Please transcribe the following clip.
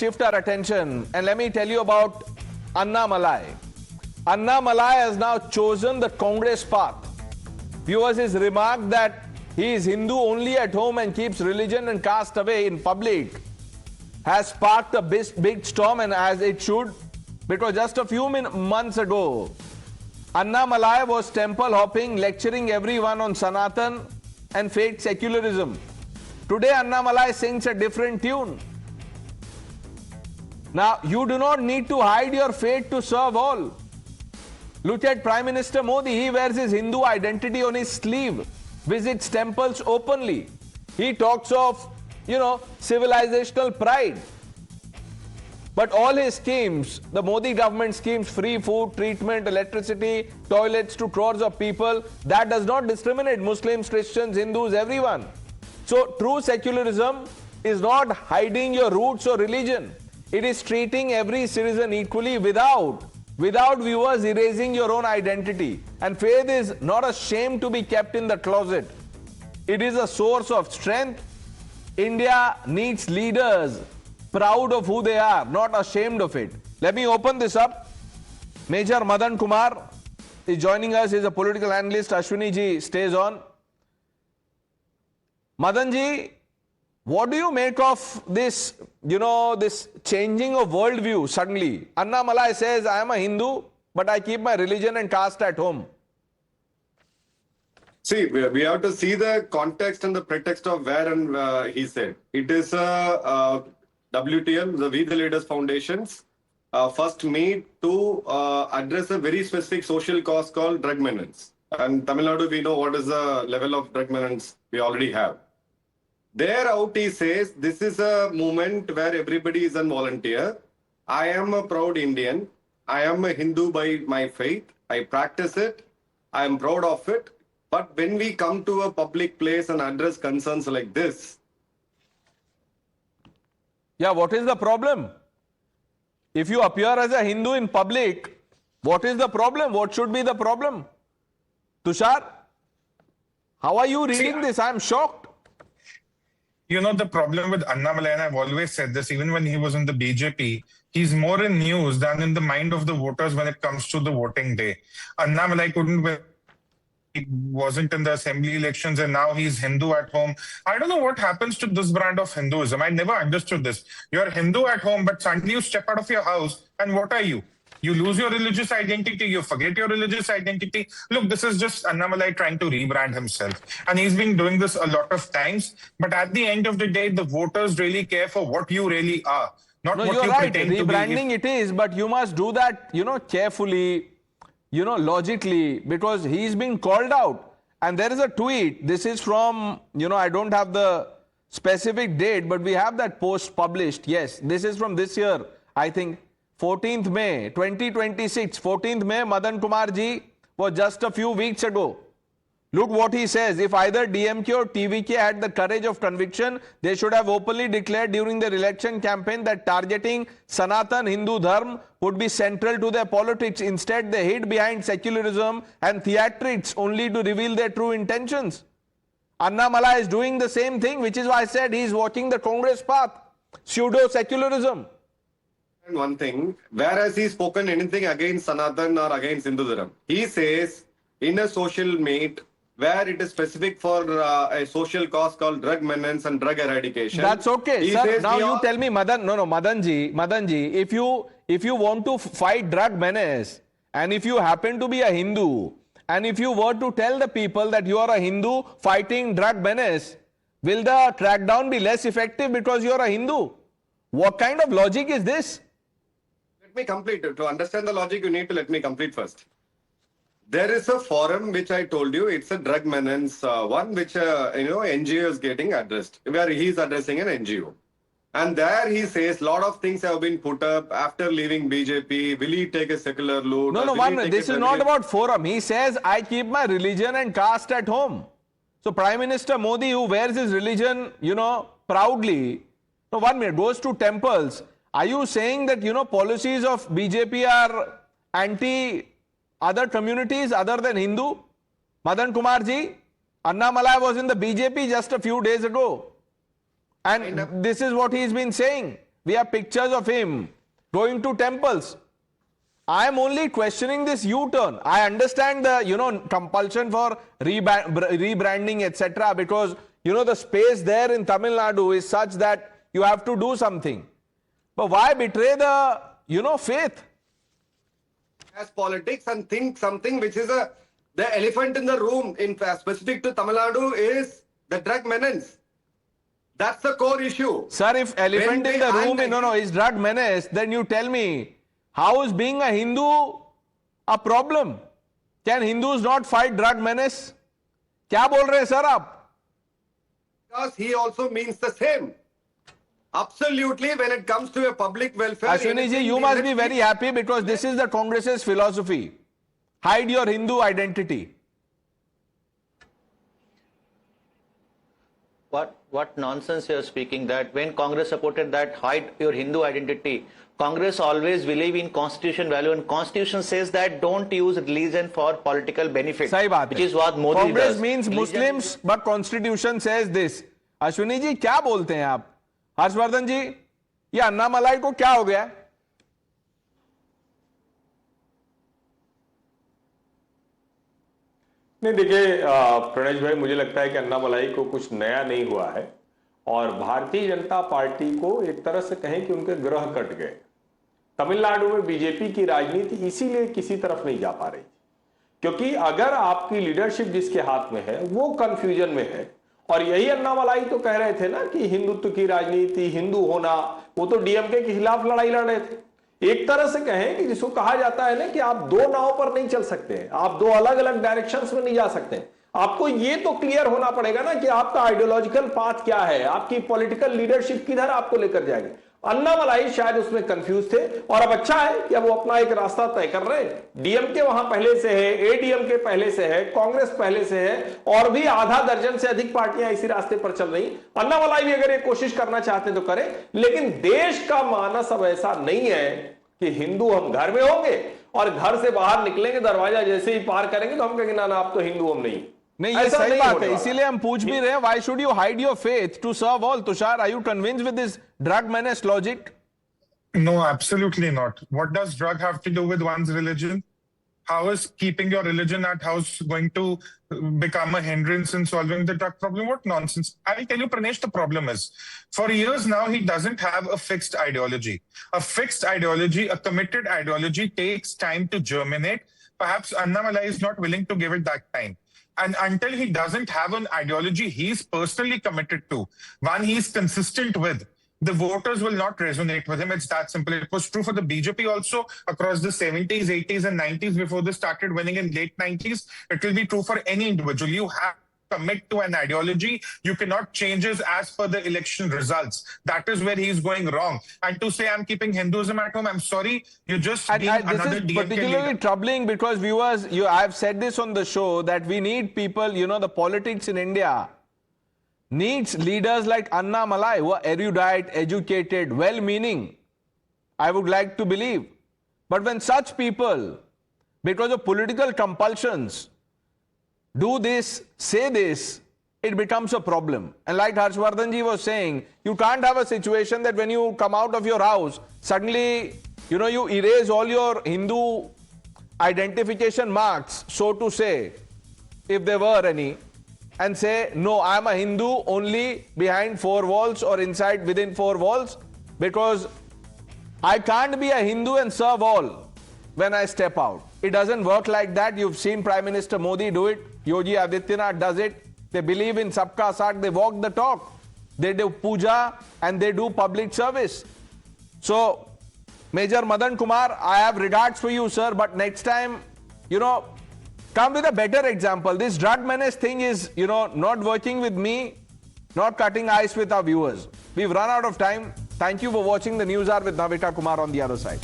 shift our attention and let me tell you about Annamalai. Annamalai has now chosen the Congress path. Viewers, his remark that he is Hindu only at home and keeps religion and caste away in public has sparked a big storm, and as it should, because just a few months ago, Annamalai was temple hopping, lecturing everyone on Sanatan and fake secularism. Today, Annamalai sings a different tune. Now, you do not need to hide your faith to serve all. Look at Prime Minister Modi. He wears his Hindu identity on his sleeve, visits temples openly. He talks of, civilizational pride. But all his schemes, the Modi government schemes, free food, treatment, electricity, toilets to crores of people, that does not discriminate Muslims, Christians, Hindus, everyone. So true secularism is not hiding your roots or religion. It is treating every citizen equally without viewers erasing your own identity. And faith is not a shame to be kept in the closet. It is a source of strength. India needs leaders proud of who they are, not ashamed of it. Let me open this up. Major Madan Kumar is joining us. He's a political analyst. Ashwini ji stays on. Madan ji, what do you make of this, this changing of worldview suddenly? Annamalai says, I am a Hindu, but I keep my religion and caste at home. See, we have to see the context and the pretext of where and he said. It is a WTL, the We the Leaders Foundation's first meet to address a very specific social cause called drug menace. And Tamil Nadu, we know what is the level of drug menace we already have. There out he says, this is a movement where everybody is a volunteer. I am a proud Indian. I am a Hindu by my faith. I practice it. I am proud of it. But when we come to a public place and address concerns like this. Yeah, what is the problem? If you appear as a Hindu in public, what is the problem? What should be the problem? Tushar, how are you reading this? I am shocked. The problem with Annamalai, and I've always said this, even when he was in the BJP, he's more in news than in the mind of the voters when it comes to the voting day. Annamalai he wasn't in the assembly elections and now he's Hindu at home. I don't know what happens to this brand of Hinduism. I never understood this. You're Hindu at home, but suddenly you step out of your house and what are you? You lose your religious identity, you forget your religious identity. Look, this is just Annamalai trying to rebrand himself. And he's been doing this a lot of times. But at the end of the day, the voters really care for what you really are, not what you right. pretend to be. Rebranding it is, but you must do that, carefully, logically, because he's been called out. And there is a tweet. This is from, I don't have the specific date, but we have that post published. Yes, this is from this year, I think. 14th May 2026, 14th May, Madan Kumar ji was just a few weeks ago. Look what he says. If either DMK or TVK had the courage of conviction, they should have openly declared during their election campaign that targeting Sanatan Hindu Dharma would be central to their politics. Instead, they hid behind secularism and theatrics only to reveal their true intentions. Annamalai is doing the same thing, which is why I said he is walking the Congress path. Pseudo-secularism. One thing, whereas he's spoken anything against Sanatan or against Hinduism, he says in a social meet where it is specific for a social cause called drug menace and drug eradication. That's okay, sir. Now you tell me, Madan ji, if you want to fight drug menace and if you happen to be a Hindu and if you were to tell the people that you are a Hindu fighting drug menace, will the crackdown be less effective because you are a Hindu? What kind of logic is this? Let me complete. To understand the logic, you need to let me complete first. There is a forum which I told you, it's a drug menace one which NGO is getting addressed, where he is addressing an NGO. And there he says a lot of things have been put up after leaving BJP. Will he take a secular route? No, one minute. This is not about forum. He says, I keep my religion and caste at home. So Prime Minister Modi, who wears his religion, proudly, no, 1 minute, goes to temples. Are you saying that, policies of BJP are anti other communities other than Hindu? Madan Kumar ji, Annamalai was in the BJP just a few days ago. And this is what he's been saying. We have pictures of him going to temples. I am only questioning this U-turn. I understand the, compulsion for rebranding, etc. because, the space there in Tamil Nadu is such that you have to do something. But why betray the, faith? As politics and think something which is the elephant in the room in specific to Tamil Nadu is the drug menace. That's the core issue. Sir, if elephant in the room is drug menace, then you tell me, how is being a Hindu a problem? Can Hindus not fight drug menace? क्या बोल रहे हैं sir आप? Because he also means the same. Absolutely, when it comes to a public welfare. Ashwini ji, you must be very happy because this is the Congress's philosophy. Hide your Hindu identity. What nonsense you are speaking, that when Congress supported that hide your Hindu identity, Congress always believe in constitution value, and constitution says that don't use religion for political benefit. सही बात है. Which is what Modi Congress does. means Muslims, but constitution says this. Ashwini ji क्या बोलते हैं आप? हर्षवर्धन जी, ये अन्नामलाई को क्या हो गया? नहीं देखिए प्रणेश भाई, मुझे लगता है कि अन्नामलाई को कुछ नया नहीं हुआ है और भारतीय जनता पार्टी को एक तरह से कहें कि उनके ग्रह कट गए। तमिलनाडु में बीजेपी की राजनीति इसीलिए किसी तरफ नहीं जा पा रही क्योंकि अगर आपकी लीडरशिप जिसके हाथ में है वो कंफ्यूजन में है, और यही अन्नामलाई तो कह रहे थे ना कि हिंदुत्व की राजनीति, हिंदू होना, वो तो डीएमके के खिलाफ लड़ाई लड़ रहे थे। एक तरह से कहें कि जिसको कहा जाता है ना कि आप दो नाव पर नहीं चल सकते, आप दो अलग अलग डायरेक्शंस में नहीं जा सकते। आपको ये तो क्लियर होना पड़ेगा ना कि आपका आइडियोलॉजिकल पाथ क्या है, आपकी पॉलिटिकल लीडरशिप किधर आपको लेकर जाएगी। अन्नामलाई शायद उसमें कंफ्यूज थे और अब अच्छा है कि अब वो अपना एक रास्ता तय कर रहे हैं। डीएमके वहां पहले से है, एडीएमके पहले से है, कांग्रेस पहले से है और भी आधा दर्जन से अधिक पार्टियां इसी रास्ते पर चल रही। अन्नामलाई भी अगर ये कोशिश करना चाहते तो करें, लेकिन देश का मानस अब ऐसा नहीं है कि हिंदू हम घर में होंगे और घर से बाहर निकलेंगे, दरवाजा जैसे ही पार करेंगे तो हम कहेंगे ना आप तो हिंदू हम नहीं। नहीं, ये सही बात है, इसीलिए हम पूछ भी रहे हैं, why should you hide your faith to serve all? Tushar, are you convinced with this drug menace logic? No, absolutely not. What does drug have to do with one's religion? How is keeping your religion at house going to become a hindrance in solving the drug problem? What nonsense. I'll tell you, Pranesh, the problem is, for years now, he doesn't have a fixed ideology. A fixed ideology, a committed ideology takes time to germinate. Perhaps Annamalai is not willing to give it that time. And until he doesn't have an ideology he's personally committed to, one he's consistent with, the voters will not resonate with him. It's that simple. It was true for the BJP also across the 70s, 80s and 90s before they started winning in late 90s. It will be true for any individual. You have to commit to an ideology. You cannot change it as per the election results. That is where he's going wrong. And to say I'm keeping Hinduism at home, I'm sorry, you're just being another This is DMK particularly leader. troubling because viewers, I've said this on the show that we need people, the politics in India needs leaders like Annamalai who are erudite, educated, well-meaning. I would like to believe. But when such people, because of political compulsions, do this, say this, it becomes a problem. And like Harshvardhan ji was saying, you can't have a situation that when you come out of your house, suddenly, you erase all your Hindu identification marks, so to say, if there were any, and say, no, I'm a Hindu only behind four walls or within four walls, because I can't be a Hindu and serve all when I step out. It doesn't work like that. You've seen Prime Minister Modi do it. Yogi Adityanath does it. They believe in Sabka Saath. They walk the talk. They do puja and they do public service. So, Major Madan Kumar, I have regards for you, sir, but next time, come with a better example. This drug menace thing is, not working with me, not cutting ice with our viewers. We've run out of time. Thank you for watching the News Hour with Navita Kumar on the other side.